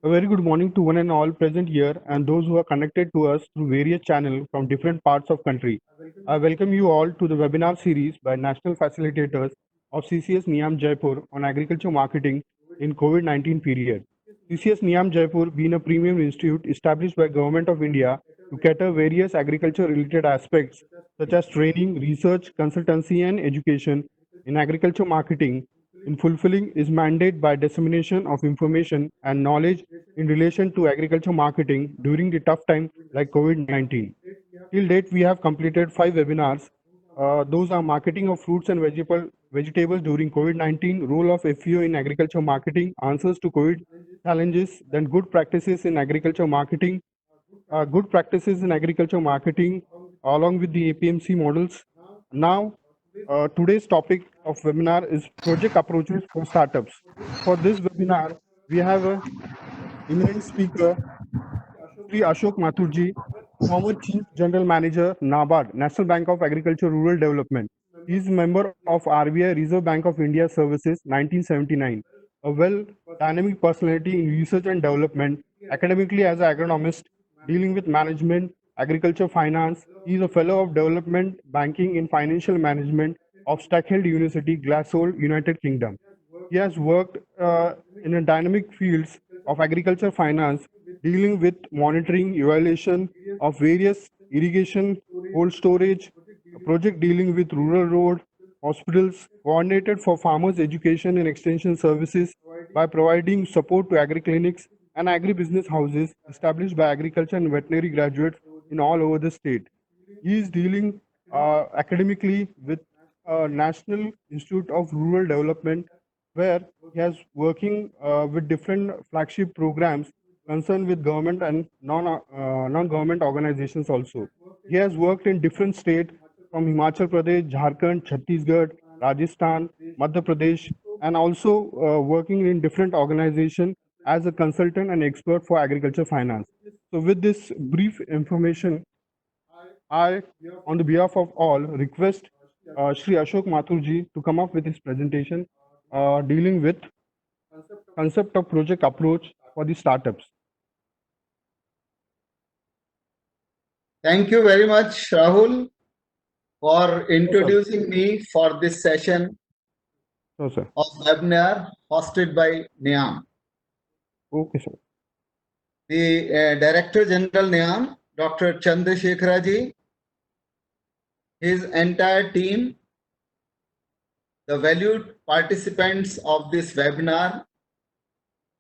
A very good morning to one and all present here and those who are connected to us through various channels from different parts of country. I welcome you all to the webinar series by national facilitators of CCS Niam Jaipur on agriculture marketing in COVID-19 period. CCS Niam Jaipur being a premium institute established by Government of India to cater various agriculture related aspects such as training, research, consultancy and education in agriculture marketing in fulfilling its mandate by dissemination of information and knowledge in relation to agriculture marketing during the tough time like COVID-19. Till date, we have completed 5 webinars. Those are marketing of fruits and vegetables during COVID-19, role of FEO in agriculture marketing, answers to COVID challenges, then good practices in agriculture marketing, good practices in agriculture marketing along with the APMC models. Now, today's topic of webinar is project approaches for startups. For this webinar, we have a eminent speaker, Sri Ashok Mathurji, former Chief General Manager, NABARD, National Bank of Agriculture Rural Development. He is member of RBI Reserve Bank of India Services 1979. A well dynamic personality in research and development, academically as an agronomist, dealing with management, agriculture finance. He is a fellow of development, banking in financial management of Stackhill University, Glasgow, United Kingdom. He has worked in a dynamic fields of agriculture finance, dealing with monitoring, evaluation of various irrigation, cold storage, a project dealing with rural road, hospitals, coordinated for farmers' education and extension services by providing support to agri-clinics and agri-business houses established by agriculture and veterinary graduates in all over the state. He is dealing academically with National Institute of Rural Development, where he has working with different flagship programs concerned with government and non-government organizations also. He has worked in different states from Himachal Pradesh, Jharkhand, Chhattisgarh, Rajasthan, Madhya Pradesh, and also working in different organizations as a consultant and expert for agriculture finance. So with this brief information, I, on the behalf of all, request Shri Ashok Mathurji to come up with his presentation dealing with concept of project approach for the startups. Thank you very much, Rahul, for introducing me for this session No, sir. of webinar hosted by NIAM. Okay, sir. The Director General NIAM, Dr. Chandrasekhara ji, his entire team, the valued participants of this webinar,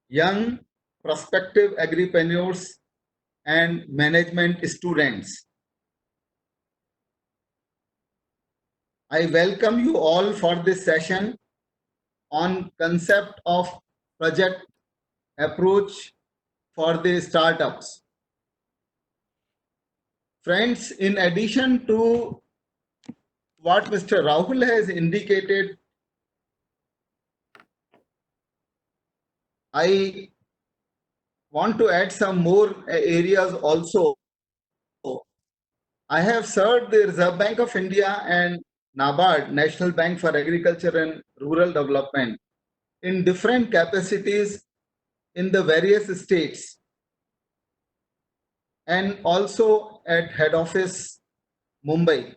young prospective agripreneurs and management students. I welcome you all for this session on concept of project approach for the startups. Friends, in addition to what Mr. Rahul has indicated, I want to add some more areas also. I have served the Reserve Bank of India and NABARD, National Bank for Agriculture and Rural Development, in different capacities in the various states, and also at head office Mumbai.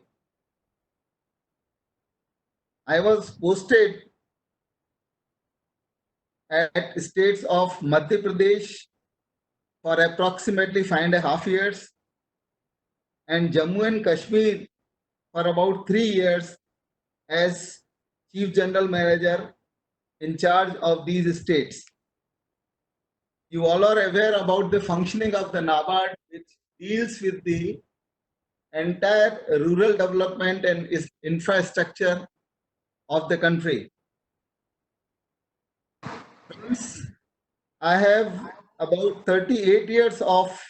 I was posted at states of Madhya Pradesh for approximately 5.5 years and Jammu and Kashmir for about 3 years as Chief General Manager in charge of these states. You all are aware about the functioning of the NABARD, which deals with the entire rural development and infrastructure of the country. I have about 38 years of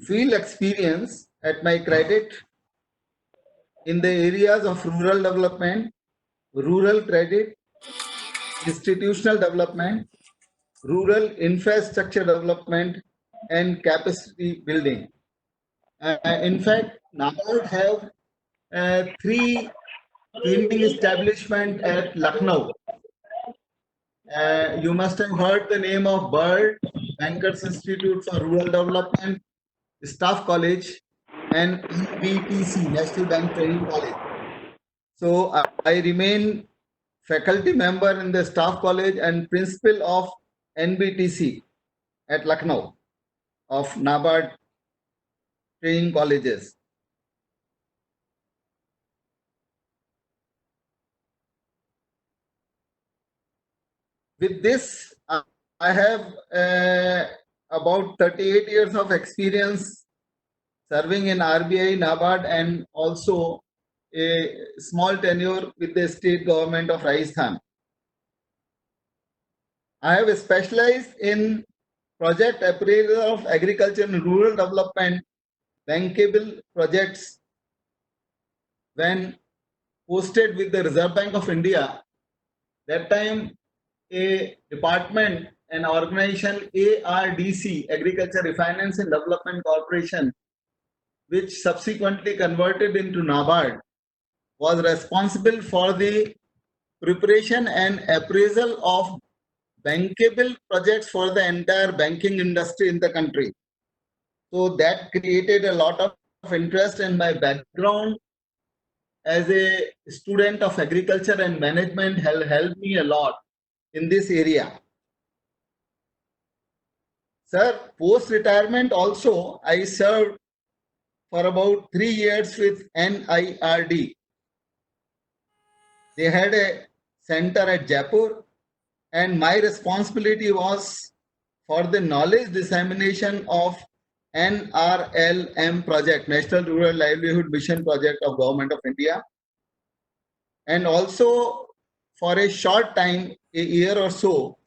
field experience at my credit in the areas of rural development, rural credit, institutional development, rural infrastructure development, and capacity building. In fact, NABARD have 3 training establishment at Lucknow, You must have heard the name of BIRD, Bankers Institute for Rural Development, Staff College, and NBTC, National Bank Training College. So I remain faculty member in the Staff College and principal of NBTC at Lucknow of NABARD training colleges. With this, I have about 38 years of experience serving in RBI, NABARD, and also a small tenure with the state government of Rajasthan. I have specialized in project appraisal of agriculture and rural development bankable projects when posted with the Reserve Bank of India. That time, a department, an organization, ARDC, Agriculture Refinance and Development Corporation, which subsequently converted into NABARD, was responsible for the preparation and appraisal of bankable projects for the entire banking industry in the country. So that created a lot of interest, and my background as a student of agriculture and management helped me a lot in this area. Sir, post-retirement also, I served for about 3 years with NIRD. They had a center at Jaipur, and my responsibility was for the knowledge dissemination of NRLM project, National Rural Livelihood Mission project of Government of India. And also for a short time, a year or so,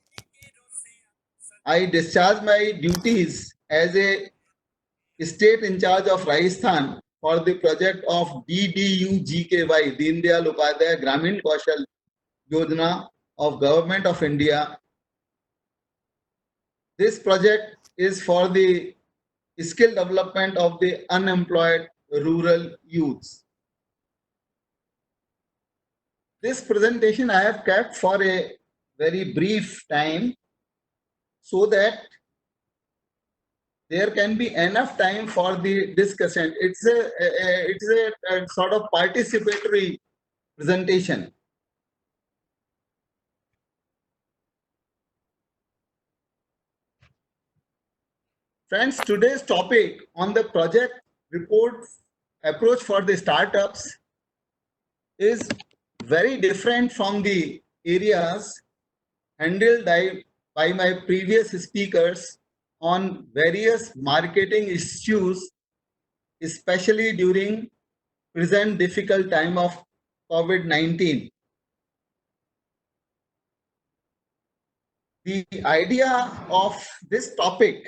I discharged my duties as a state in charge of Rajasthan for the project of DDU-GKY, Deen Dayal Upadhyaya Gramin Kaushal Yojana of Government of India. This project is for the skill development of the unemployed rural youths. This presentation I have kept for a very brief time so that there can be enough time for the discussion. It's a sort of participatory presentation. Friends, today's topic on the project report approach for the startups is very different from the areas handled by my previous speakers on various marketing issues, especially during present difficult time of COVID-19. The idea of this topic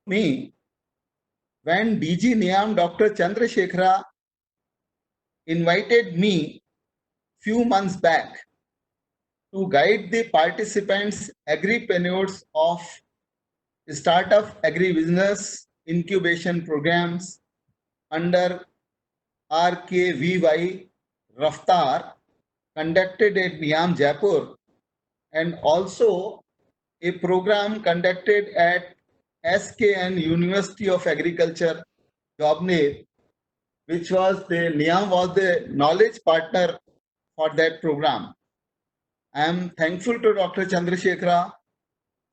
me when DG NIAM Dr. Chandrasekhara invited me few months back to guide the participants, agripreneurs of startup agribusiness incubation programs under RKVY Raftar conducted at NIAM Jaipur, and also a program conducted at SKN University of Agriculture, Jobner, which was the NIAM was the knowledge partner for that program. I am thankful to Dr. Chandrasekhara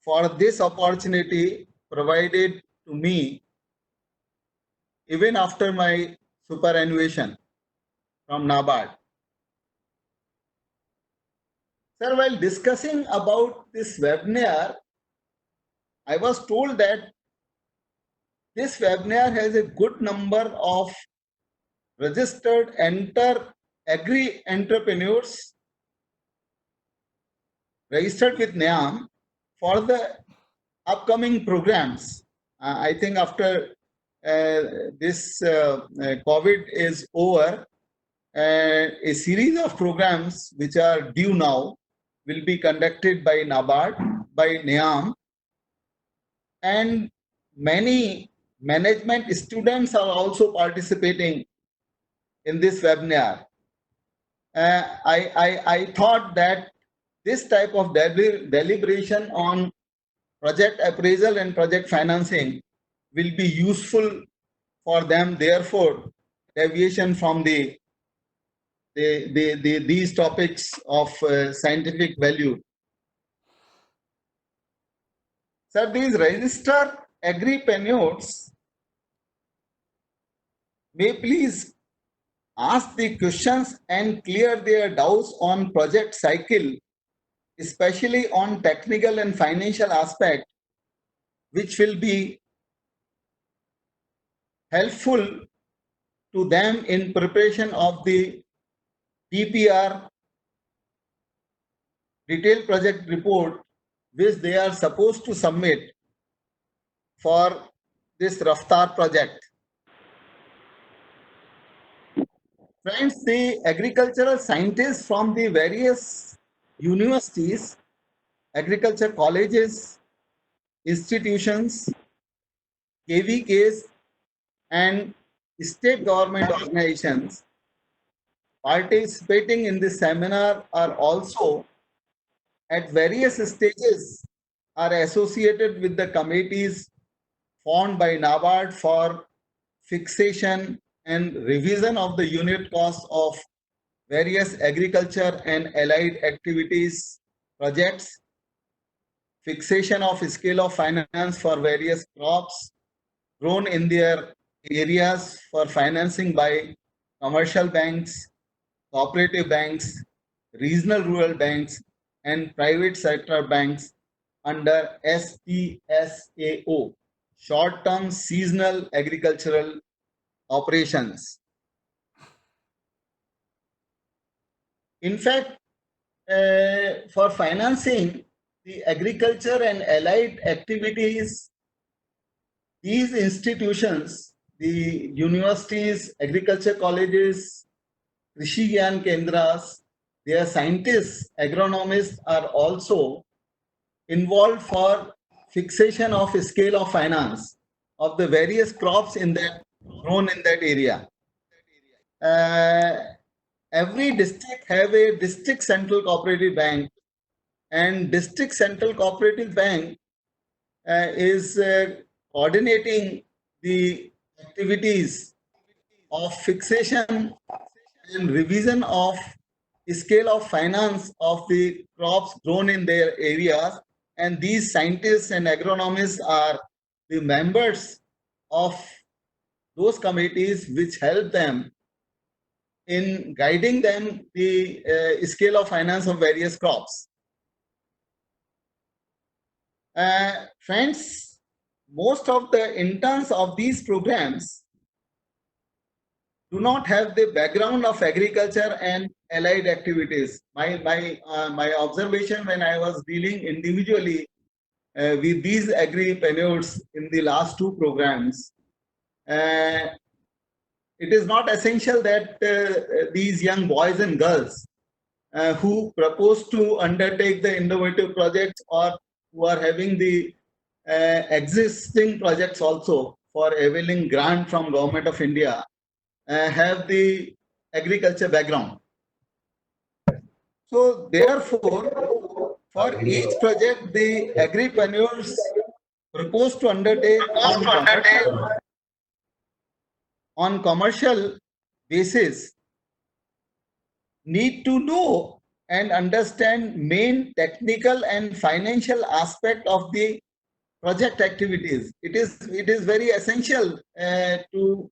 for this opportunity provided to me even after my superannuation from NABARD. Sir, while discussing about this webinar, I was told that this webinar has a good number of registered agri entrepreneurs registered with NIAM for the upcoming programs. I think after this COVID is over, a series of programs which are due now will be conducted by NABARD, by NIAM, and many management students are also participating in this webinar. I thought that this type of deliberation on project appraisal and project financing will be useful for them. Therefore, deviation from these topics of scientific value. Sir, these register agripreneurs may please ask the questions and clear their doubts on project cycle, especially on technical and financial aspect, which will be helpful to them in preparation of the DPR, detailed project report, which they are supposed to submit for this Raftar project. Friends, the agricultural scientists from the various universities, agriculture colleges, institutions, KVKs, and state government organizations participating in this seminar are also at various stages are associated with the committees formed by NABARD for fixation and revision of the unit cost of various agriculture and allied activities projects, fixation of scale of finance for various crops grown in their areas for financing by commercial banks, cooperative banks, regional rural banks, and private sector banks under STSAO, short-term seasonal agricultural operations. In fact, for financing the agriculture and allied activities, these institutions, the universities, agriculture colleges, Krishi Gyan Kendras, their scientists, agronomists are also involved for fixation of scale of finance of the various crops in that grown in that area. Every district have a district central cooperative bank, and district central cooperative bank is coordinating the activities of fixation and revision of scale of finance of the crops grown in their areas, and these scientists and agronomists are the members of those committees which help them in guiding them the scale of finance of various crops. Friends, most of the interns of these programs do not have the background of agriculture and allied activities. My observation when I was dealing individually with these agripreneurs in the last two programs, it is not essential that these young boys and girls who propose to undertake the innovative projects or who are having the existing projects also for availing grant from Government of India have the agriculture background. So therefore, for each project, the agripreneurs propose to undertake on commercial basis need to know and understand main technical and financial aspect of the project activities. It is very essential to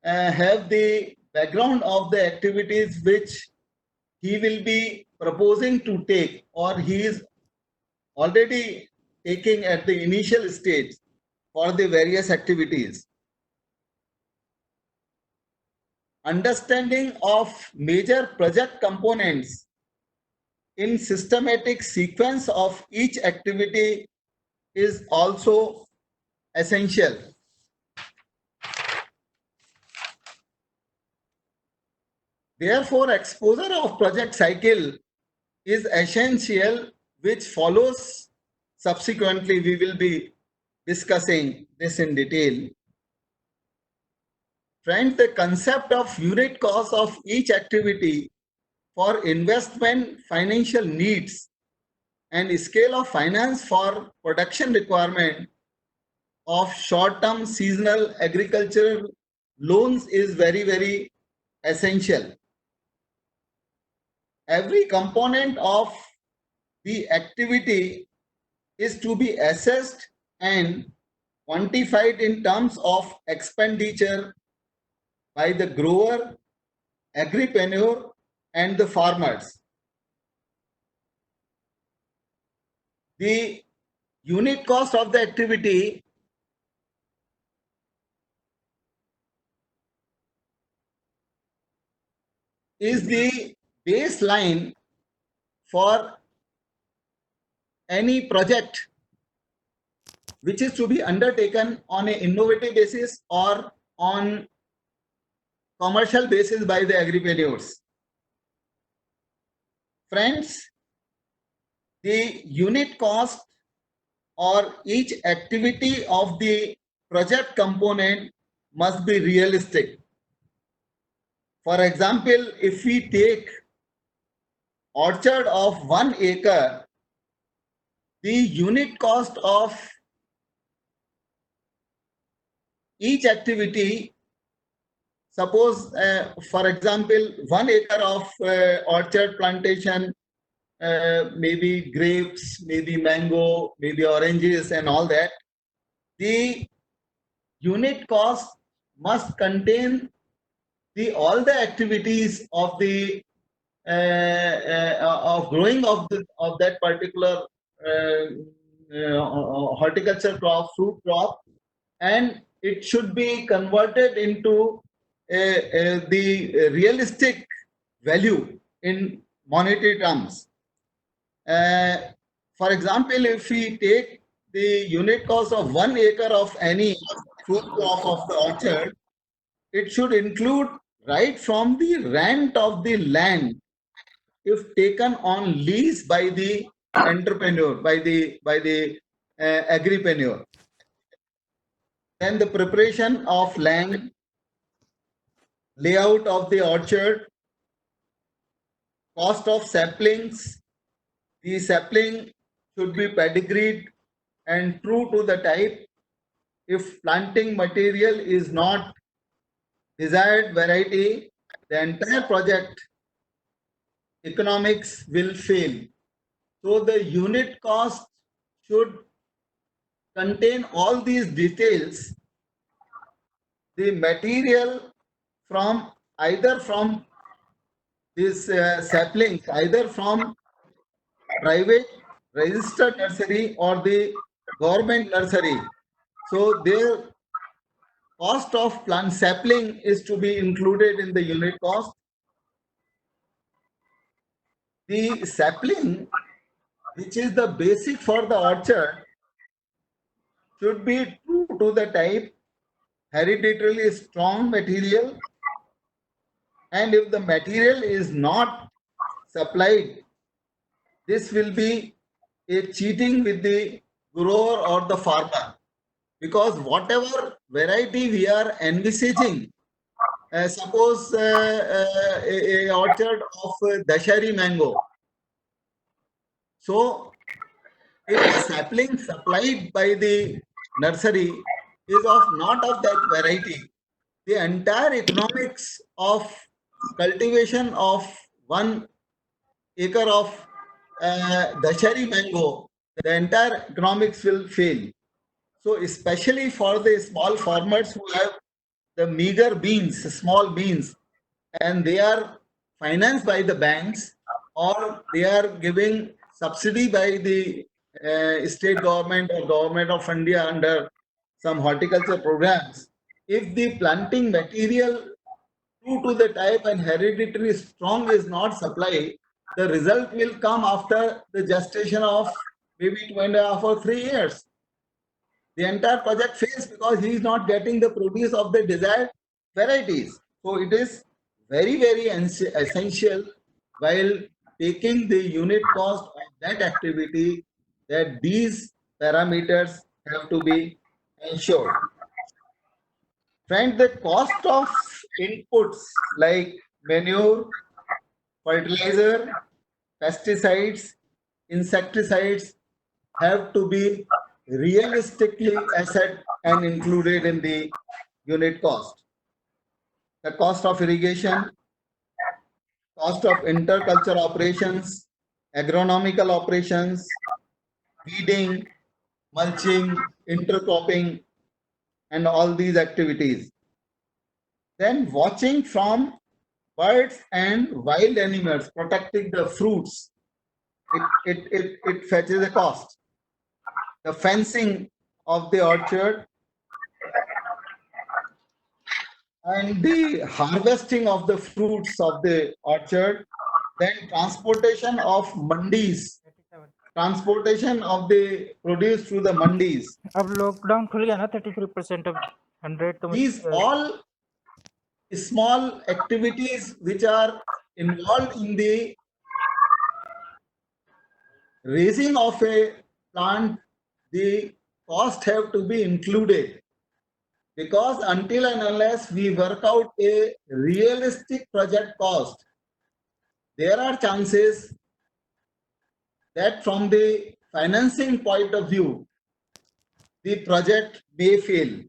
have the background of the activities which he will be proposing to take or he is already taking at the initial stage for the various activities. Understanding of major project components in systematic sequence of each activity is also essential. Therefore, exposure of project cycle is essential, which follows subsequently. We will be discussing this in detail. Friends, the concept of unit cost of each activity for investment financial needs and scale of finance for production requirement of short-term seasonal agricultural loans is very, very essential. Every component of the activity is to be assessed and quantified in terms of expenditure by the grower, agripreneur, and the farmers. The unit cost of the activity is the baseline for any project which is to be undertaken on an innovative basis or on commercial basis by the agripreneurs. Friends, the unit cost or each activity of the project component must be realistic. For example, if we take orchard of 1 acre, the unit cost of each activity, suppose for example 1 acre of orchard plantation, maybe grapes, maybe mango, maybe oranges and all that, the unit cost must contain the all the activities of the of growing of that particular horticulture crop, fruit crop, and it should be converted into the realistic value in monetary terms. For example, if we take the unit cost of 1 acre of any fruit crop of the orchard, it should include right from the rent of the land if taken on lease by the entrepreneur, by the agripreneur. Then the preparation of land, layout of the orchard, cost of saplings. The sapling should be pedigreed and true to the type. If planting material is not desired variety, the entire project economics will fail. So the unit cost should contain all these details. The material from either from these saplings, either from private registered nursery or the government nursery. So their cost of plant sapling is to be included in the unit cost. The sapling, which is the basic for the orchard, should be true to the type, hereditarily strong material, and if the material is not supplied, this will be a cheating with the grower or the farmer, because whatever variety we are envisaging, suppose a orchard of Dashari mango. So if the sapling supplied by the nursery is of not of that variety, the entire economics of cultivation of 1 acre of Dashari mango, the entire economics will fail. So especially for the small farmers who have the meager beans, small beans, and they are financed by the banks or they are giving subsidy by the state government or government of India under some horticulture programs. If the planting material true to the type and hereditary strong is not supplied, the result will come after the gestation of maybe 2.5 or 3 years. The entire project fails because he is not getting the produce of the desired varieties. So it is very, very essential while taking the unit cost of that activity that these parameters have to be ensured. Friend, the cost of inputs like manure, fertilizer, pesticides, insecticides have to be realistically assessed and included in the unit cost. The cost of irrigation, cost of interculture operations, agronomical operations, weeding, mulching, intercropping, and all these activities. Then watching from birds and wild animals, protecting the fruits, it fetches a cost. The fencing of the orchard and the harvesting of the fruits of the orchard, then transportation of mandis, transportation of the produce through the mandis. अब lockdown खुल गया ना 33% अब 100 तो These all small activities which are involved in the raising of a plant, the cost have to be included, because until and unless we work out a realistic project cost, there are chances that from the financing point of view, the project may fail,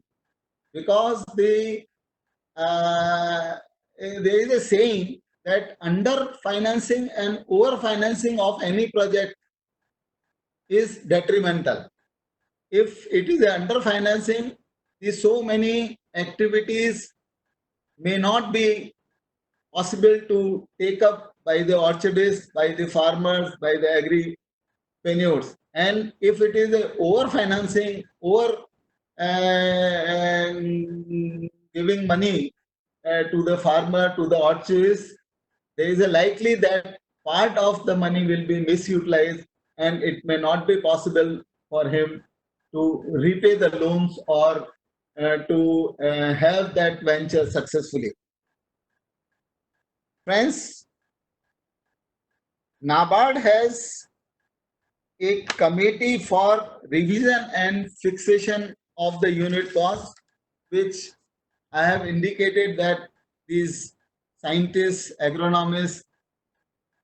because there is a saying that under financing and over financing of any project is detrimental. If it is under financing, so many activities may not be possible to take up by the orchardists, by the farmers, by the agripreneurs. And if it is a over financing, over giving money to the farmer, to the orchardists, there is a likely that part of the money will be misutilized, and it may not be possible for him to repay the loans or to have that venture successfully. Friends, NABARD has a committee for revision and fixation of the unit cost, which I have indicated that these scientists, agronomists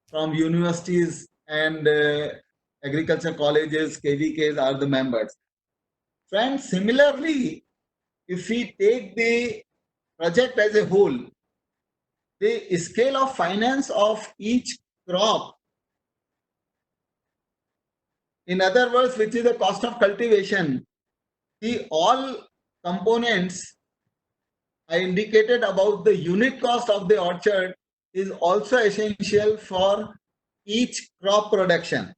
from universities and agriculture colleges, KVKs are the members. Friends, similarly, if we take the project as a whole, the scale of finance of each crop, in other words, which is the cost of cultivation, the all components I indicated about the unit cost of the orchard is also essential for each crop production.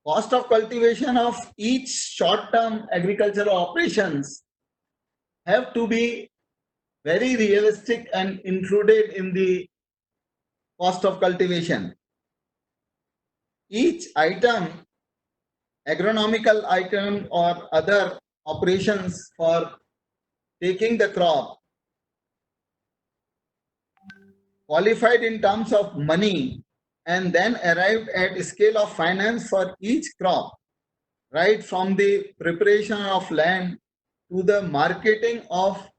Cost of cultivation of each short-term agricultural operations have to be very realistic and included in the cost of cultivation. Each item, agronomical item or other operations for taking the crop, qualified in terms of money and then arrived at a scale of finance for each crop, right from the preparation of land to the marketing of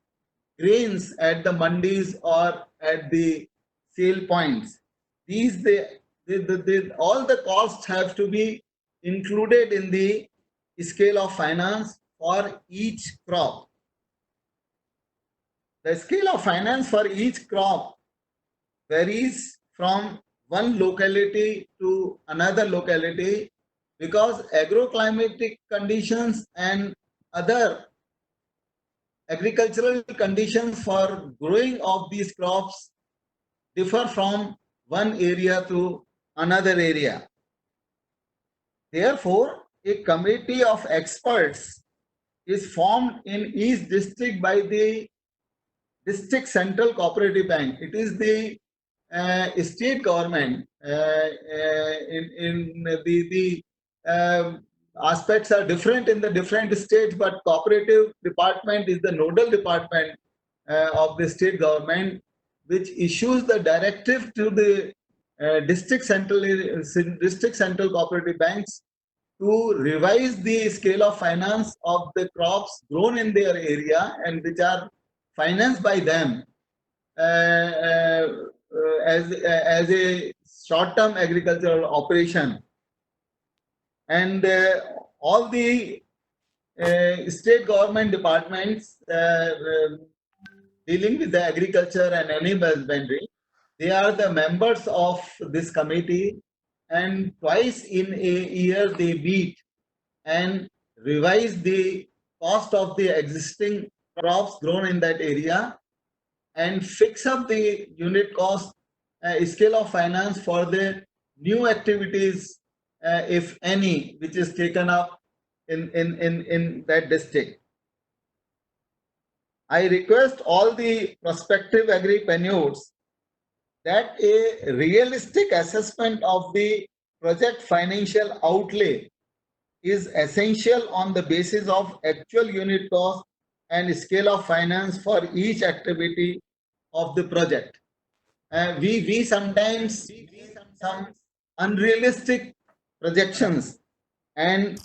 grains at the mandis or at the sale points. These all the costs have to be included in the scale of finance for each crop. The scale of finance for each crop varies from one locality to another locality, because agroclimatic conditions and other agricultural conditions for growing of these crops differ from one area to another area. Therefore, a committee of experts is formed in each district by the district central cooperative bank. It is the state government. In the aspects are different in the different states, but cooperative department is the nodal department of the state government, which issues the directive to the district central cooperative banks to revise the scale of finance of the crops grown in their area and which are financed by them, as a short-term agricultural operation, and all the state government departments dealing with the agriculture and animal husbandry, they are the members of this committee, and twice in a year they meet and revise the cost of the existing crops grown in that area and fix up the unit cost scale of finance for the new activities, if any, which is taken up in that district. I request all the prospective agripreneurs that a realistic assessment of the project financial outlay is essential on the basis of actual unit cost and scale of finance for each activity of the project. We sometimes see some unrealistic projections, and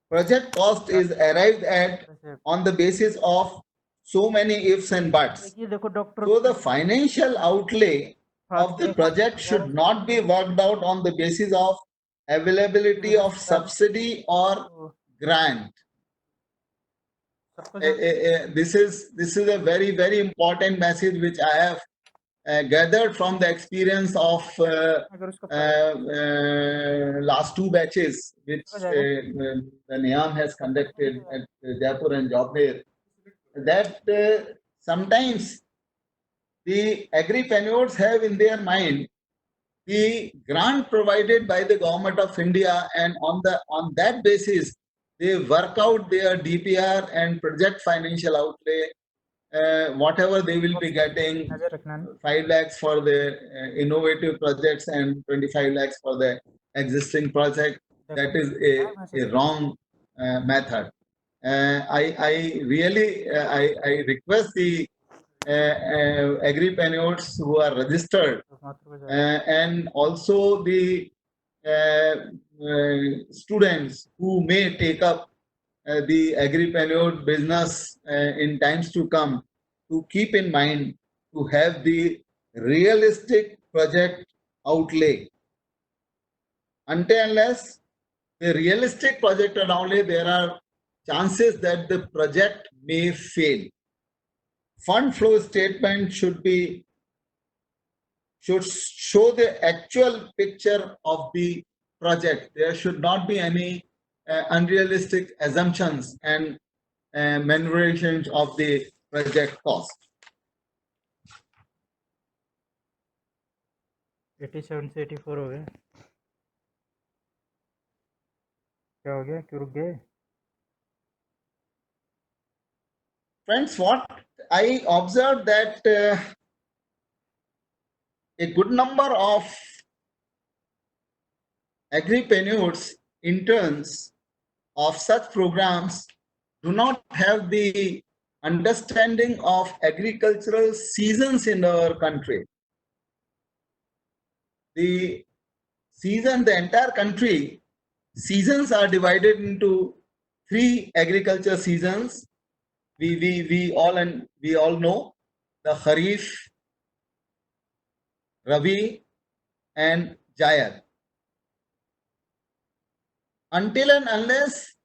project cost is arrived at on the basis of so many ifs and buts. ये देखो doctor So the financial outlay of the project should not be worked out on the basis of availability of subsidy or grant. This is a very important message which I have gathered from the experience of अगर उसका last two batches which the NIAM has conducted at Jaipur and Jobner, that sometimes the agripreneurs have in their mind the grant provided by the government of India, and on that basis they work out their DPR and project financial outlay, whatever they will be getting, नजर रखना है 5 lakhs for the innovative projects and 25 lakhs for the existing project. That is a wrong method. I really I request the agripreneurs who are registered and also the students who may take up the agripreneur business in times to come, to keep in mind to have the realistic project outlay. Until unless the realistic project outlay, there are chances that the project may fail. Fund flow statement should show the actual picture of the project. There should not be any unrealistic assumptions and manipulations of the project cost. 87 से 84 हो गए क्या हो गया क्यों रुक गए Friends, what I observed that a good number of agripreneurs, interns of such programs do not have the understanding of agricultural seasons in our country. The entire country, seasons are divided into 3 agriculture seasons. We all know the Kharif, Rabi, and Jair. Until and unless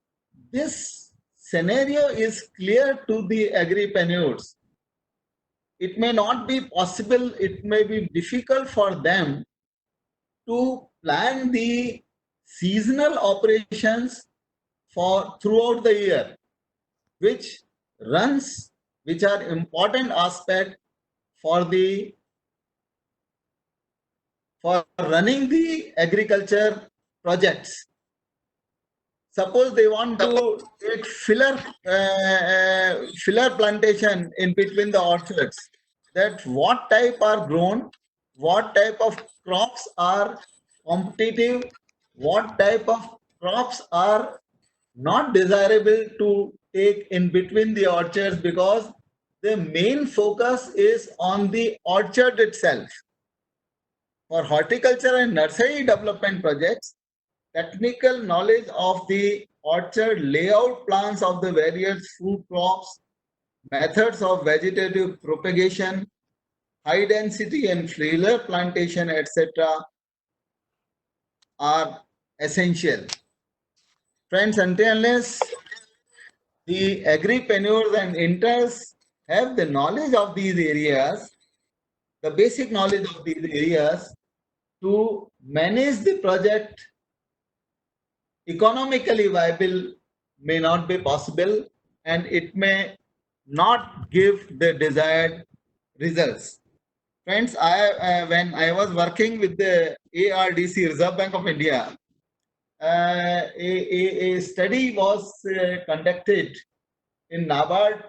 this scenario is clear to the agripreneurs, it may not be possible, it may be difficult for them to plan the seasonal operations for throughout the year, which are important aspect for running the agriculture projects. Suppose they want to take filler plantation in between the orchards, that what type are grown, what type of crops are competitive, what type of crops are not desirable to take in between the orchards, because the main focus is on the orchard itself. For horticulture and nursery development projects, technical knowledge of the orchard layout plans of the various food crops, methods of vegetative propagation, high density and failer plantation, etc., are essential. Friends, until unless the agripreneurs and interns have the knowledge of these areas, the basic knowledge of these areas to manage the project economically viable may not be possible, and it may not give the desired results. Friends, when I was working with the ARDC, Reserve Bank of India, a study was conducted in NABARD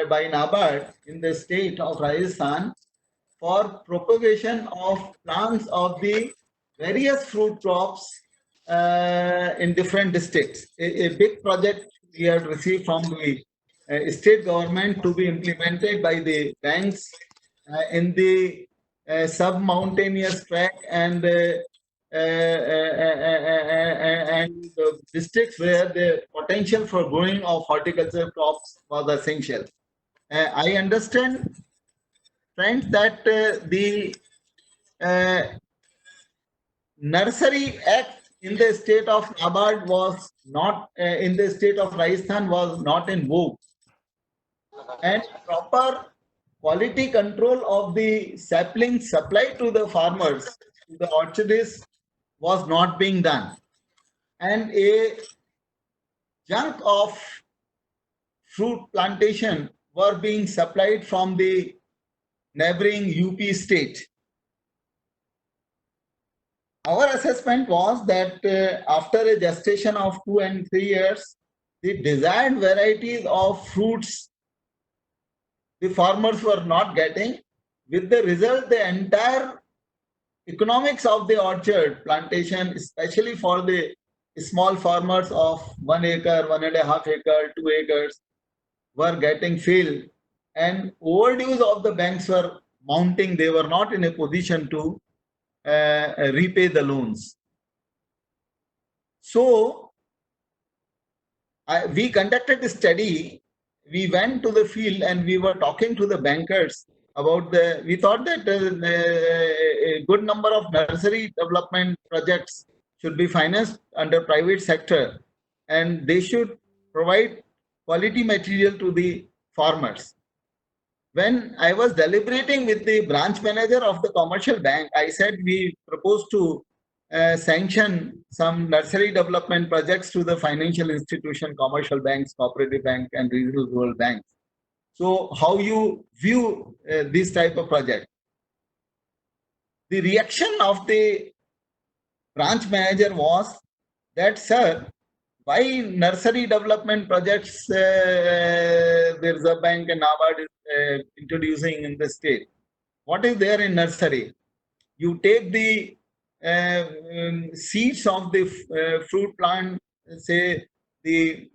by NABARD in the state of Rajasthan for propagation of plants of the various fruit crops in different districts. A big project we have received from the state government to be implemented by the banks in the sub-mountainous track and districts where the potential for growing of horticultural crops was essential. I understand, friends, that the Nursery Act in the state of NABARD was not, in the state of Rajasthan was not in vogue, and proper quality control of the saplings supplied to the farmers, to the orchardists, was not being done. And a chunk of fruit plantation were being supplied from the neighboring UP state. Our assessment was that after a gestation of 2 and 3 years, the desired varieties of fruits the farmers were not getting. With the result, the entire economics of the orchard plantation, especially for the small farmers of 1 acre, 1.5 acre, 2 acres, were getting failed, and overdues of the banks were mounting. They were not in a position to repay the loans. So we conducted a study. We went to the field and we were talking to the bankers about the. We thought that a good number of nursery development projects should be financed under private sector, and they should provide quality material to the farmers. When I was deliberating with the branch manager of the commercial bank, I said we propose to sanction some nursery development projects to the financial institution, commercial banks, cooperative bank, and regional rural banks. So, how you view this type of project? The reaction of the branch manager was that, sir, why nursery development projects the Reserve Bank and NABARD is introducing in the state? What is there in nursery? You take the seeds of the fruit plant, say the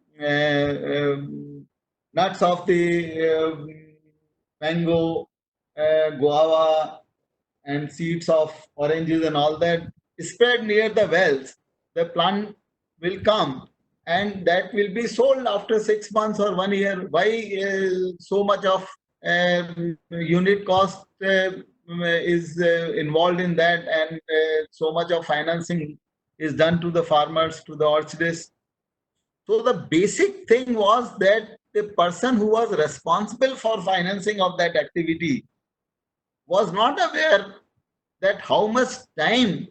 nuts of the mango, guava, and seeds of oranges and all that, spread near the wells. The plant will come and that will be sold after 6 months or 1 year. Why so much of unit cost is involved in that, and so much of financing is done to the farmers, to the orchardists? So the basic thing was that the person who was responsible for financing of that activity was not aware that how much time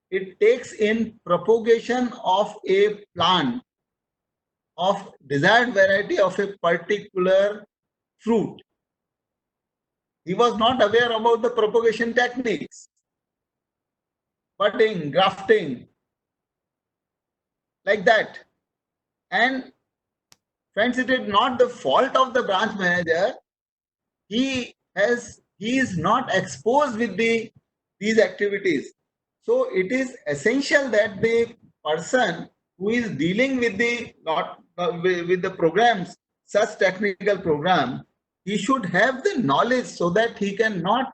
it takes in propagation of a plant of desired variety of a particular fruit. He was not aware about the propagation techniques, budding, grafting, like that. And friends, it is not the fault of the branch manager. He is not exposed with these activities. So it is essential that the person who is dealing with the programs, such technical program, he should have the knowledge so that he cannot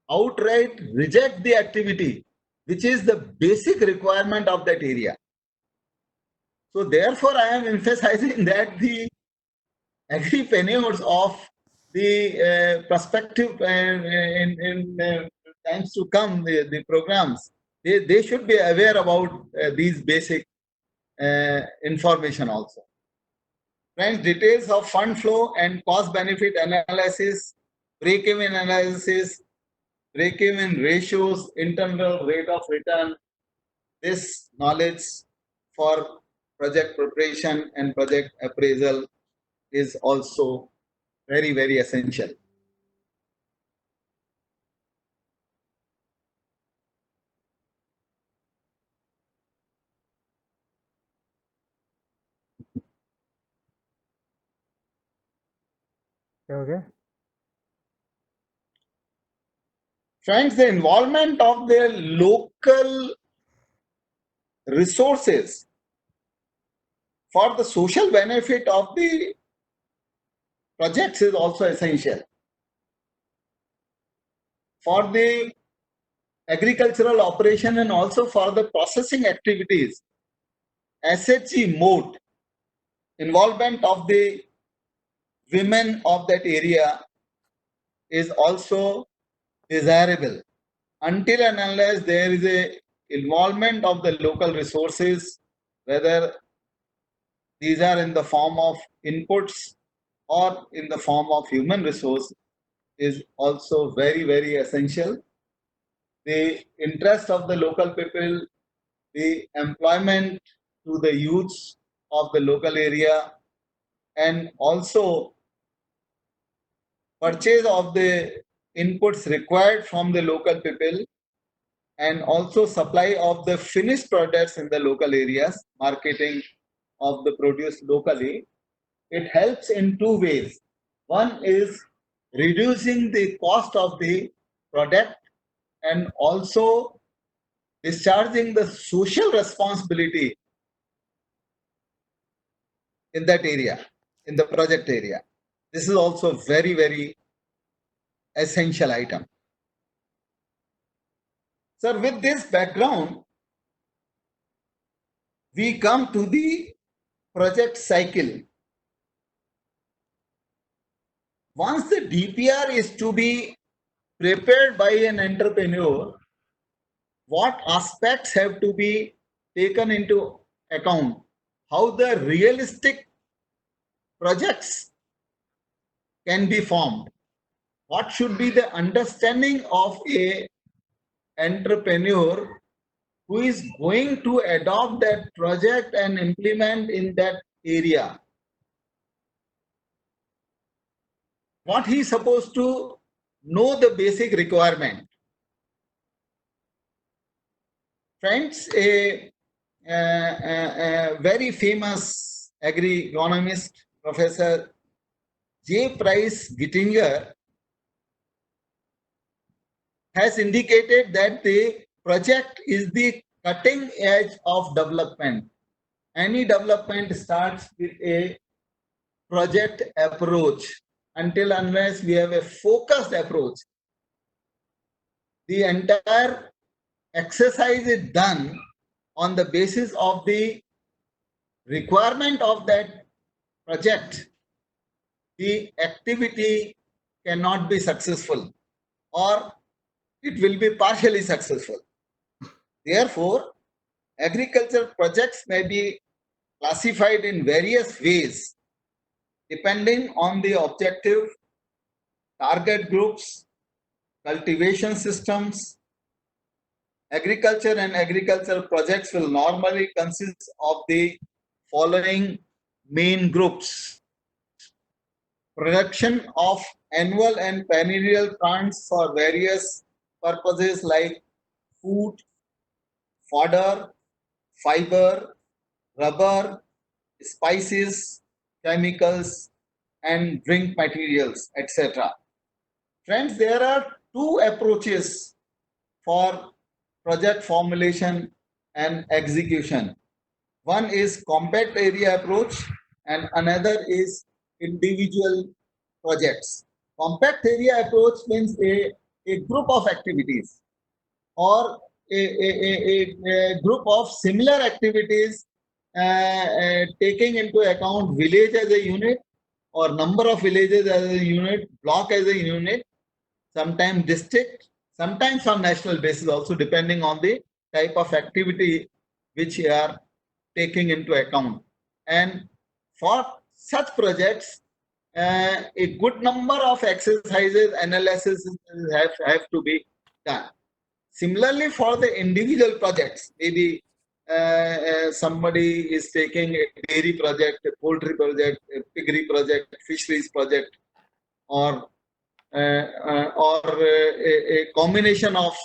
outright reject the activity, which is the basic requirement of that area. So therefore, I am emphasizing that the agripreneurs of the prospective in times to come, the programs, they should be aware about these basic information also. Friends, details of fund flow and cost benefit analysis, break-even analysis, break-even ratios, internal rate of return, this knowledge for project preparation and project appraisal is also very, very essential. Okay. Friends, the involvement of their local resources for the social benefit of the projects is also essential. For the agricultural operation and also for the processing activities, SHG mode, involvement of the women of that area is also desirable. Until and unless there is a involvement of the local resources, whether these are in the form of inputs or in the form of human resource, is also very, very essential. The interest of the local people, the employment to the youths of the local area, and also purchase of the inputs required from the local people, and also supply of the finished products in the local areas, marketing of the produce locally. It helps in two ways. One is reducing the cost of the product and also discharging the social responsibility in that area, in the project area. This is also very, very essential item. Sir, with this background, we come to the project cycle. Once the DPR is to be prepared by an entrepreneur, what aspects have to be taken into account? How the realistic projects can be formed? What should be the understanding of a entrepreneur who is going to adopt that project and implement in that area? What he is supposed to know the basic requirement. Friends, a very famous agronomist, Professor J. Price Gittinger, has indicated that the project is the cutting edge of development. Any development starts with a project approach. Until unless we have a focused approach, the entire exercise is done on the basis of the requirement of that project, the activity cannot be successful or it will be partially successful. Therefore, agricultural projects may be classified in various ways depending on the objective, target groups, cultivation systems. Agriculture and agricultural projects will normally consist of the following main groups: production of annual and perennial plants for various purposes like food, fodder, fiber, rubber, spices, chemicals, and drink materials, etc. Friends, there are two approaches for project formulation and execution. One is compact area approach and another is individual projects. Compact area approach means a group of activities or a group of similar activities taking into account village as a unit or number of villages as a unit, block as a unit, sometimes district, sometimes on national basis also, depending on the type of activity which you are taking into account. And for such projects, a good number of exercises, analysis have to be done. Similarly, for the individual projects, maybe somebody is taking a dairy project, a poultry project, a piggery project, fisheries project, or a combination of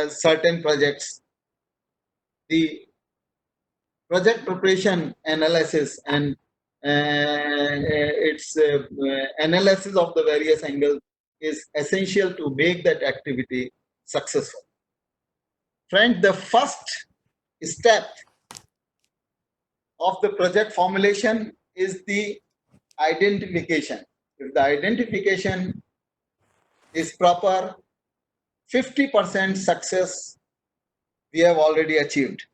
certain projects. The project preparation analysis and its analysis of the various angles is essential to make that activity successful. Friend, the first step of the project formulation is the identification. If the identification is proper, 50% success we have already achieved.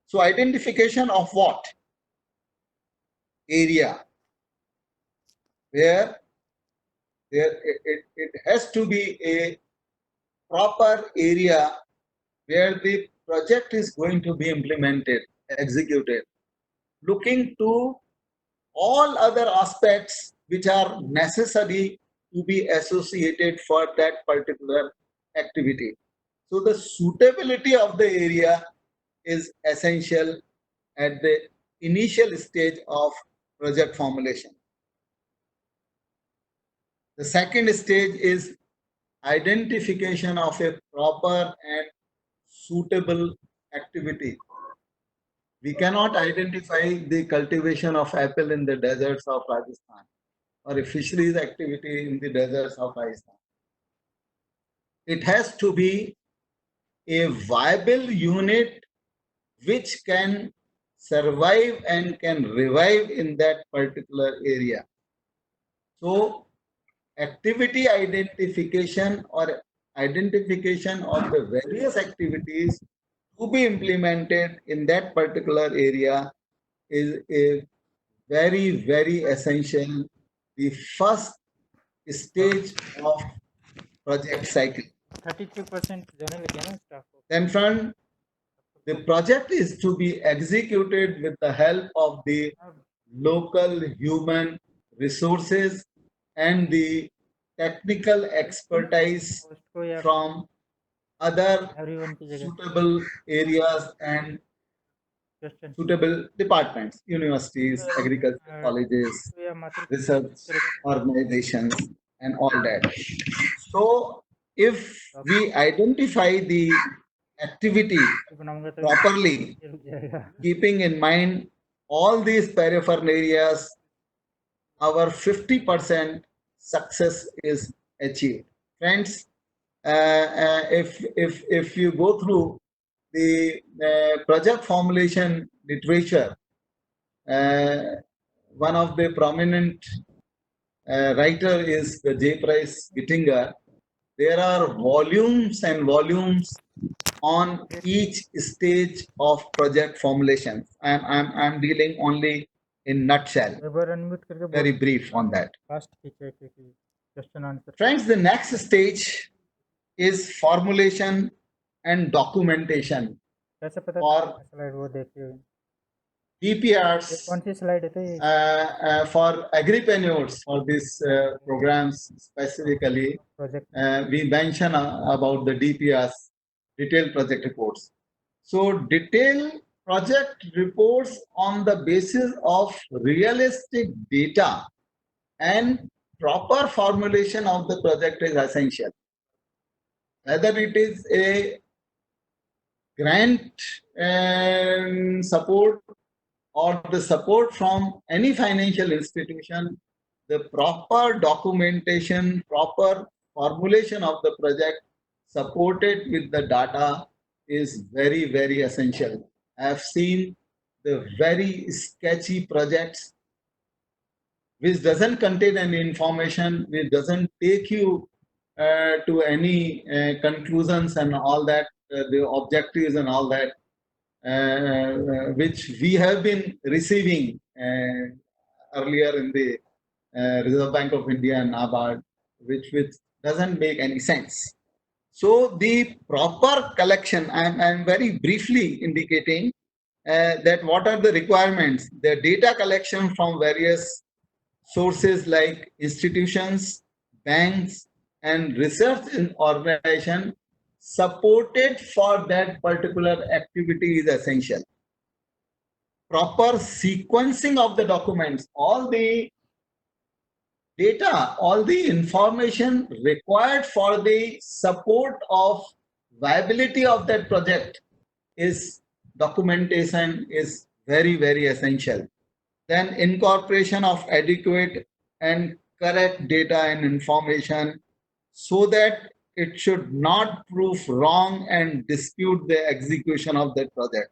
So identification of what? Area. Where it has to be a proper area where the project is going to be implemented, executed, looking to all other aspects which are necessary to be associated for that particular activity. So the suitability of the area is essential at the initial stage of project formulation. The second stage is identification of a proper and suitable activity. We cannot identify the cultivation of apple in the deserts of Rajasthan or a fisheries activity in the deserts of Rajasthan. It has to be a viable unit which can survive and can revive in that particular area. So activity identification or identification of the various activities to be implemented in that particular area is a very, very essential, the first stage of project cycle. 33% general क्या ना staff को Then from the project is to be executed with the help of the local human resources and the technical expertise post को या from other everyone की जगह suitable areas and question suitable departments, universities, agriculture colleges, या मात्र research organizations, and all that. So, if we identify the activity बनाऊंगा तो properly, ये रुक जाएगा keeping in mind all these peripheral areas, our 50% success is achieved. Friends, if you go through the project formulation literature, one of the prominent writer is J. Price Gittinger. There are volumes and volumes on each stage of project formulation. I'm dealing only in nutshell, एक बार unmute करके very brief on that. Fast खींचे क्योंकि question answer Friends, the next stage is formulation and documentation कैसे पता for slide वो देखिए DPRs कौन सी slide है तो ये for agripreneurs for these programs specifically. Project We mention about the DPRs, detailed project reports. So detailed project reports on the basis of realistic data and proper formulation of the project is essential. Whether it is a grant support or the support from any financial institution, the proper documentation, proper formulation of the project supported with the data is very, very essential. I have seen the very sketchy projects which doesn't contain any information, which doesn't take you to any conclusions and all that, the objectives and all that, which we have been receiving earlier in the Reserve Bank of India and NABARD, which doesn't make any sense. So the proper collection, I'm very briefly indicating that what are the requirements. The data collection from various sources like institutions, banks, and research organization supported for that particular activity is essential. Proper sequencing of the documents, all the data, all the information required for the support of viability of that project is documentation is very essential. Then incorporation of adequate and correct data and information so that it should not prove wrong and dispute the execution of that project.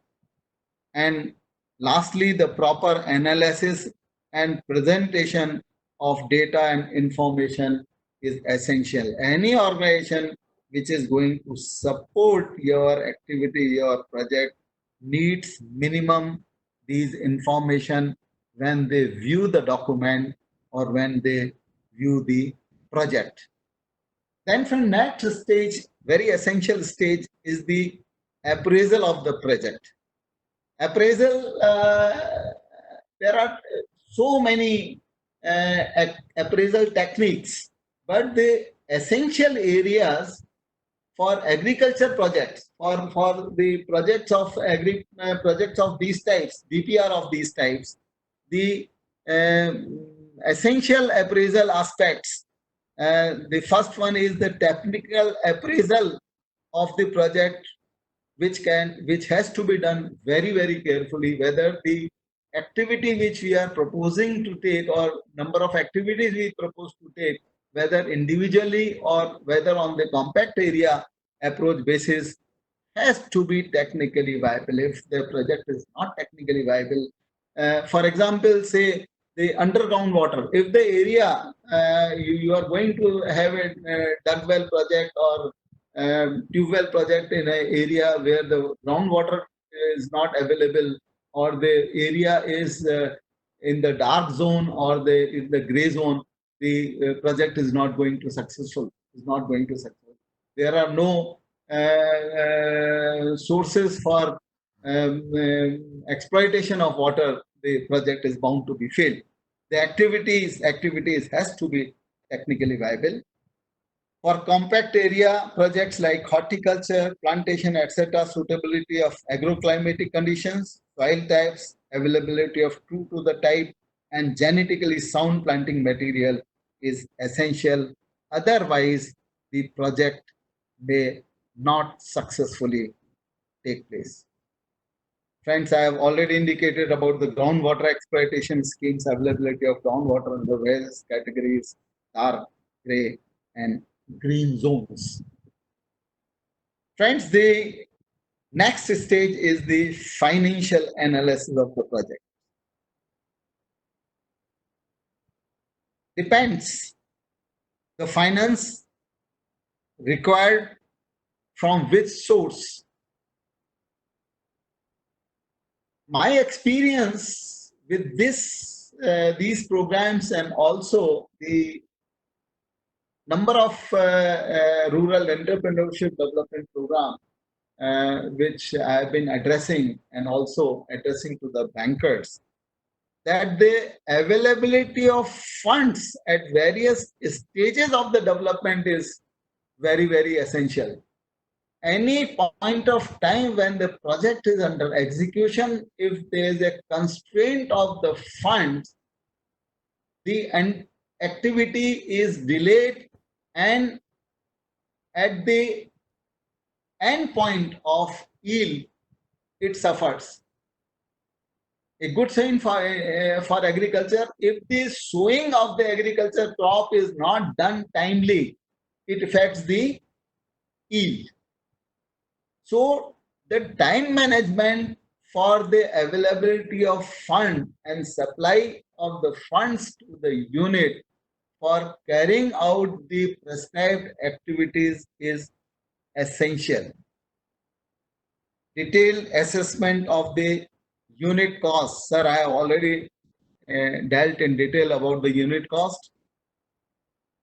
And lastly, the proper analysis and presentation of data and information is essential. Any organization which is going to support your activity, your project, needs minimum these information when they view the document or when they view the project. Then from next stage, very essential stage is the appraisal of the project. Appraisal, there are so many appraisal techniques, but the essential areas for agriculture projects, for the projects of projects of these types, DPR of these types, the essential appraisal aspects. The first one is the technical appraisal of the project, which has to be done very carefully, whether the activity which we are proposing to take or number of activities we propose to take, whether individually or whether on the compact area approach basis, has to be technically viable. If the project is not technically viable, for example, say the underground water, if the area you are going to have a dug well project or tube well project in an area where the groundwater is not available, or the area is in the dark zone or in the gray zone, the project is not going to successful. Is not going to successful. There are no sources for exploitation of water. The project is bound to be failed. The activities has to be technically viable. For compact area projects like horticulture, plantation, etc., suitability of agroclimatic conditions, soil types, availability of true to the type, and genetically sound planting material is essential. Otherwise, the project may not successfully take place. Friends, I have already indicated about the groundwater exploitation schemes, availability of groundwater in the various categories, dark, gray, and green zones. Friends, the next stage is the financial analysis of the project. Depends the finance required from which source. My experience with these programs and also the number of rural entrepreneurship development program which I have been addressing and also addressing to the bankers, that the availability of funds at various stages of the development is very essential. Any point of time when the project is under execution, if there is a constraint of the funds, the activity is delayed, and at the end point of yield, it suffers. A good sign for agriculture, if the sowing of the agriculture crop is not done timely, it affects the yield. So the time management for the availability of fund and supply of the funds to the unit for carrying out the prescribed activities is essential. Detailed assessment of the unit costs. Sir, I have already dealt in detail about the unit cost.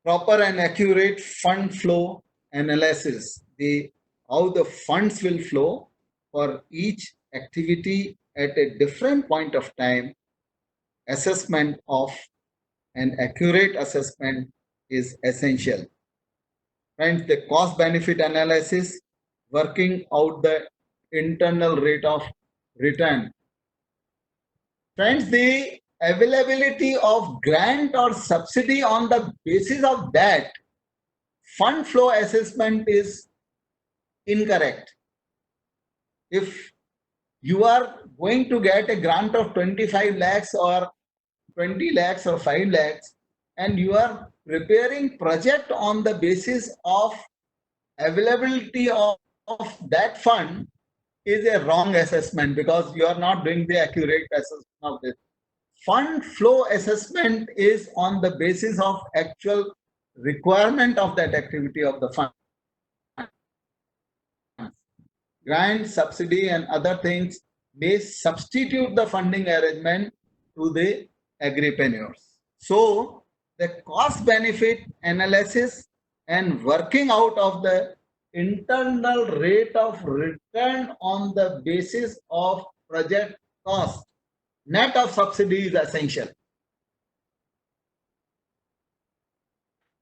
Proper and accurate fund flow analysis, how the funds will flow for each activity at a different point of time. Assessment of an accurate assessment is essential. Friends, the cost benefit analysis, working out the internal rate of return. Friends, the availability of grant or subsidy, on the basis of that, fund flow assessment is incorrect. If you are going to get a grant of 25 lakhs or 20 lakhs or 5 lakhs, and you are preparing project on the basis of availability of that fund, is a wrong assessment, because you are not doing the accurate assessment of this. Fund flow assessment is on the basis of actual requirement of that activity of the fund. Grant, subsidy, and other things may substitute the funding arrangement to the agripreneurs. So, the cost benefit analysis and working out of the internal rate of return on the basis of project cost, net of subsidy, is essential.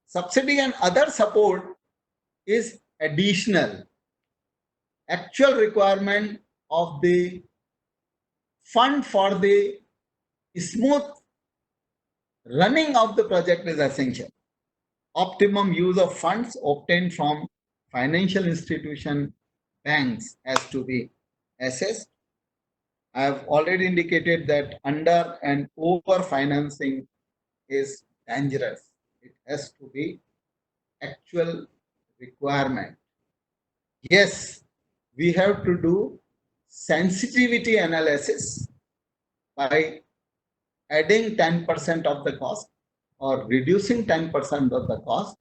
Subsidy and other support is additional. Actual requirement of the fund for the smooth running of the project is essential. Optimum use of funds obtained from financial institution, banks, has to be assessed. I have already indicated that under and over financing is dangerous. It has to be actual requirement. Yes, we have to do sensitivity analysis by adding 10% of the cost or reducing 10% of the cost,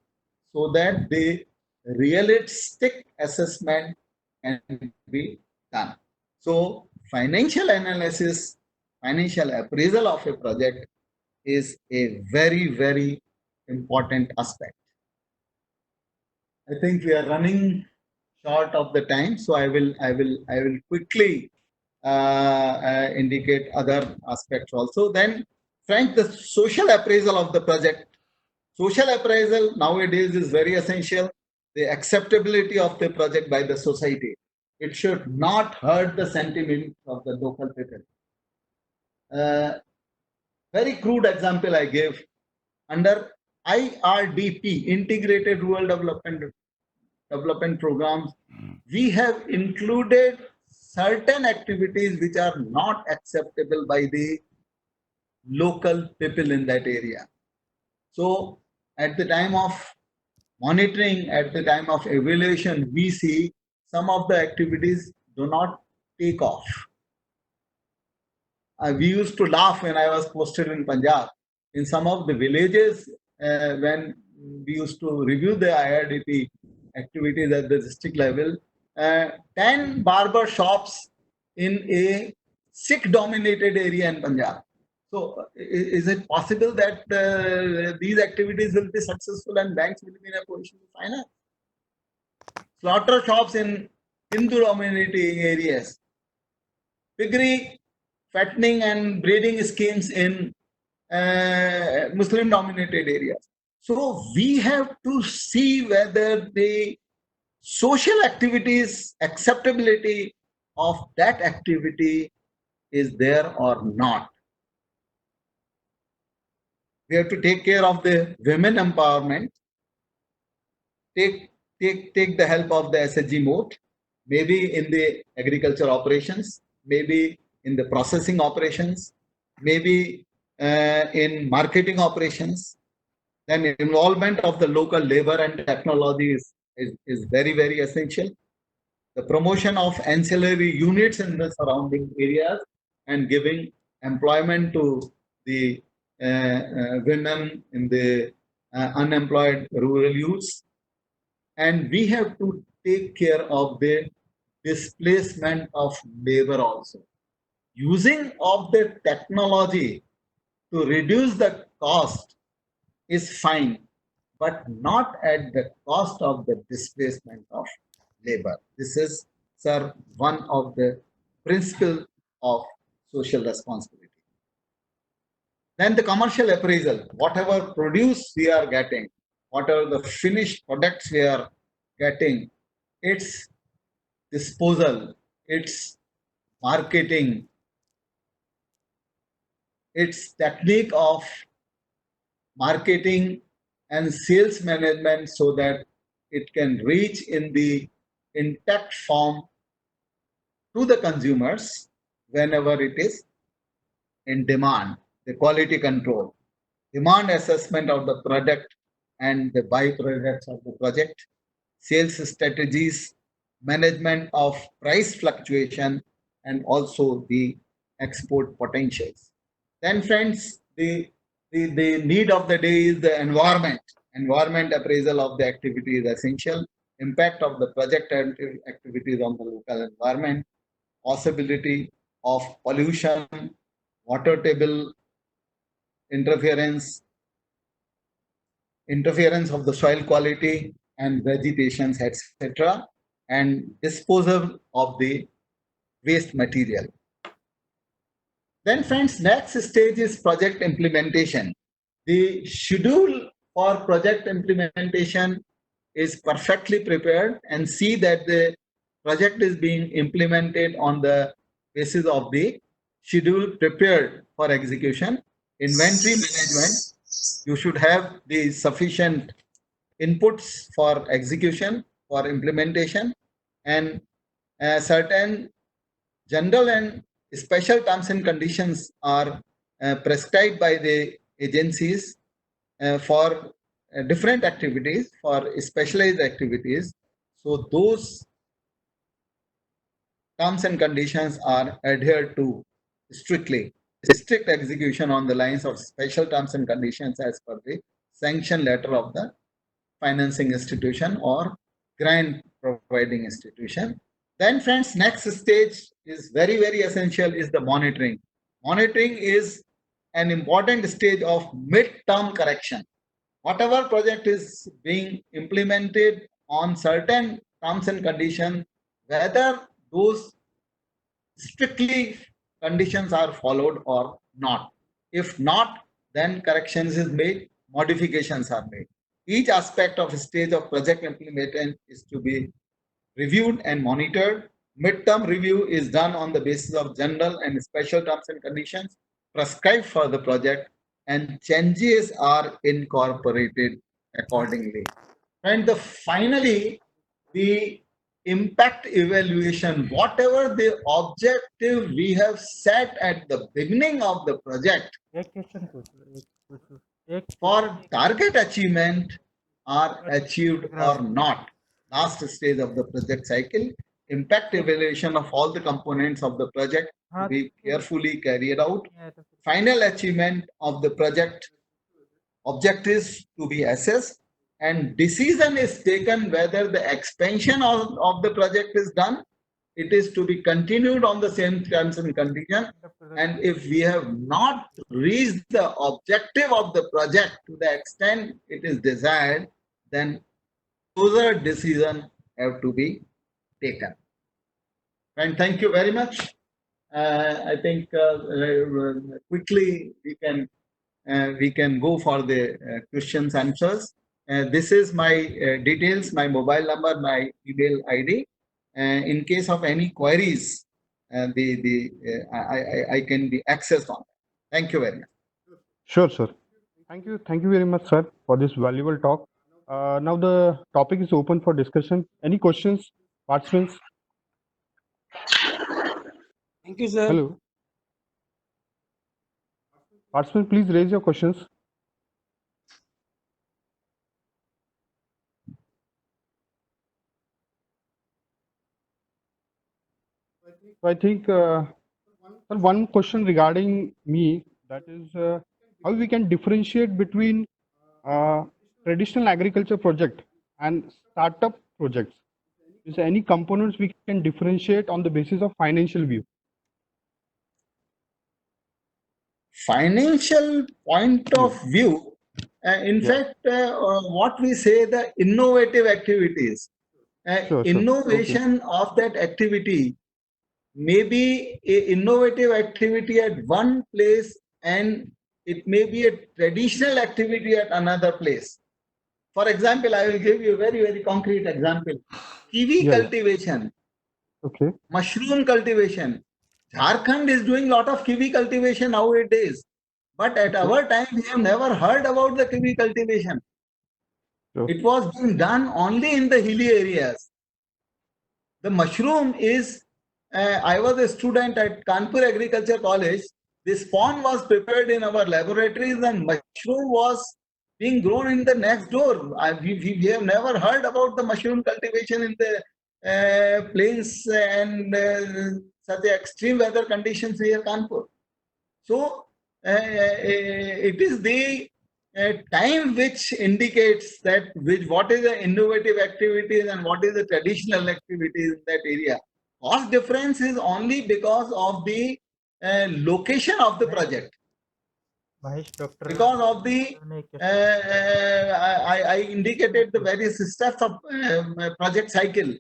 so that the realistic assessment can be done. So financial analysis, financial appraisal of a project is a very, very important aspect. I think we are running short of the time, so I will quickly indicate other aspects also. Then, Frank, the social appraisal of the project. Social appraisal nowadays is very essential. The acceptability of the project by the society. It should not hurt the sentiment of the local people. Very crude example I give. Under IRDP, Integrated Rural Development Programs, we have included certain activities which are not acceptable by the local people in that area. So at the time of monitoring, at the time of evaluation, we see some of the activities do not take off. We used to laugh when I was posted in Punjab. In some of the villages, when we used to review the IRDP activities at the district level, 10 barber shops in a Sikh-dominated area in Punjab. So, is it possible that these activities will be successful and banks will be in a position to finance? Slaughter shops in Hindu-dominated areas, piggery, fattening and breeding schemes in Muslim-dominated areas. So, we have to see whether the social activities, acceptability of that activity is there or not. We have to take care of the women empowerment, take the help of the SHG mode, maybe in the agriculture operations, maybe in the processing operations, maybe in marketing operations. Then involvement of the local labor and technology is very, very essential. The promotion of ancillary units in the surrounding areas and giving employment to the women in the unemployed rural youths. And we have to take care of the displacement of labor also. Using of the technology to reduce the cost is fine, but not at the cost of the displacement of labor. This is, sir, one of the principles of social responsibility. Then the commercial appraisal, whatever produce we are getting, whatever the finished products we are getting, its disposal, its marketing, its technique of marketing and sales management so that it can reach in the intact form to the consumers whenever it is in demand. The quality control, demand assessment of the product and the byproducts of the project, sales strategies, management of price fluctuation, and also the export potentials. Then, friends, the need of the day is the environment. Environment appraisal of the activity is essential. Impact of the project activities on the local environment, possibility of pollution, water table interference, interference of the soil quality and vegetations, etc., and disposal of the waste material. Then, friends, next stage is project implementation. The schedule for project implementation is perfectly prepared and see that the project is being implemented on the basis of the schedule prepared for execution. Inventory management, you should have the sufficient inputs for execution, for implementation, and certain general and special terms and conditions are prescribed by the agencies for different activities, for specialized activities. So those terms and conditions are adhered to strictly. Strict execution on the lines of special terms and conditions as per the sanction letter of the financing institution or grant providing institution. Then, friends, next stage is very, very essential is the monitoring. Monitoring is an important stage of mid-term correction. Whatever project is being implemented on certain terms and conditions, whether those strictly conditions are followed or not. If not, then corrections is made, modifications are made. Each aspect of stage of project implementation is to be reviewed and monitored. Midterm review is done on the basis of general and special terms and conditions prescribed for the project, and changes are incorporated accordingly. And finally, the impact evaluation, whatever the objective we have set at the beginning of the project एक question पूछ लो एक पूछ लो एक for target achievement are achieved or not. Last stage of the project cycle, impact evaluation of all the components of the project to be carefully carried out. Final achievement of the project objectives to be assessed, and decision is taken whether the expansion of the project is done. It is to be continued on the same terms and conditions. And if we have not reached the objective of the project to the extent it is desired, then further decision have to be taken. And thank you very much. I think quickly we can go for the questions answers. This is my details, my mobile number, my email ID. In case of any queries, I can be accessed on. Thank you very much. Sure, sir. Thank you very much, sir, for this valuable talk. Now the topic is open for discussion. Any questions, participants? Thank you, sir. Hello. Participants, please raise your questions. So I think one question regarding me, that is how we can differentiate between traditional agriculture project and startup projects. Is there any components we can differentiate on the basis of financial view? financial point of view, in Yeah. fact, what we say the innovative activities, Sure. innovation of that activity may be a innovative activity at one place and it may be a traditional activity at another place. For example, I will give you a very, very concrete example. Kiwi Yeah. cultivation, Okay. mushroom cultivation. Jharkhand is doing a lot of kiwi cultivation nowadays. But at Okay. our time, we have never heard about the kiwi cultivation. Sure. It was being done only in the hilly areas. The mushroom is, I was a student at Kanpur Agriculture College. The spawn was prepared in our laboratories and mushroom was being grown in the next door. We have never heard about the mushroom cultivation in the plains and such extreme weather conditions here Kanpur. So it is the time which indicates that what is the innovative activities and what is the traditional activities in that area. Cost difference is only because of the location of the project, Mahesh, Doctor. because of the I indicated the various steps of project cycle.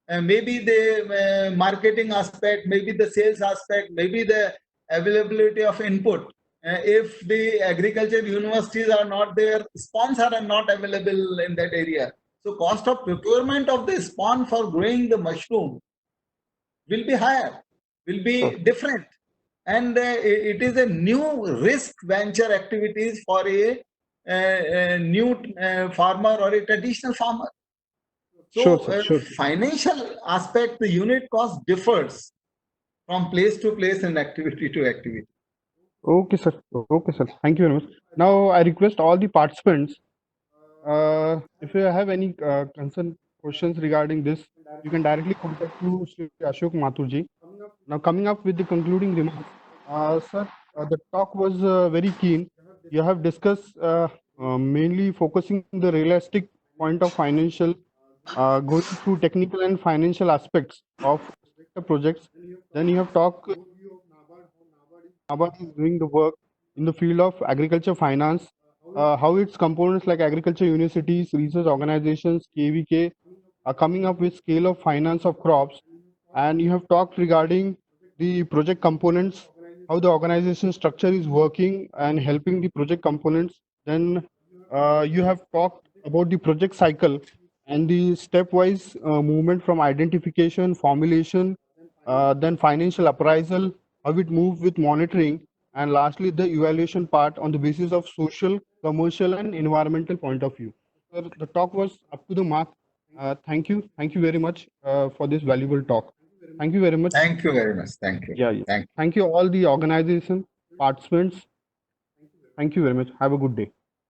Maybe the marketing aspect, maybe the sales aspect, maybe the availability of input. If the agriculture universities are not there, spawns are not available in that area. So cost of procurement of the spawn for growing the mushroom will be higher, will be Sure. different. And it is a new risk venture activities for a new farmer or a traditional farmer. Sure, So, sir. Sure. financial aspect, the unit cost differs from place to place and activity to activity. Okay, sir. Okay, sir. Thank you very much. Now, I request all the participants, if you have any concern questions regarding this, you can directly contact to Shri Ashok Mathurji. Now, coming up with the concluding remarks, sir, the talk was very keen. You have discussed mainly focusing the realistic point of financial, going through technical and financial aspects of the projects. Then you have talked NABARD is doing the work in the field of agriculture finance, how its components like agriculture universities, research organizations, KVK are coming up with scale of finance of crops. And you have talked regarding the project components, how the organization structure is working and helping the project components. Then you have talked about the project cycle and the stepwise movement from identification, formulation, then financial appraisal, how it moves with monitoring, and lastly, the evaluation part on the basis of social, commercial, and environmental point of view. So the talk was up to the mark. Thank you. Thank you very much for this valuable talk. Thank you very much. Thank you very much. Thank you. Yeah, yeah. Thank you. Thank you all the organization, participants. Thank you very much. Have a good day.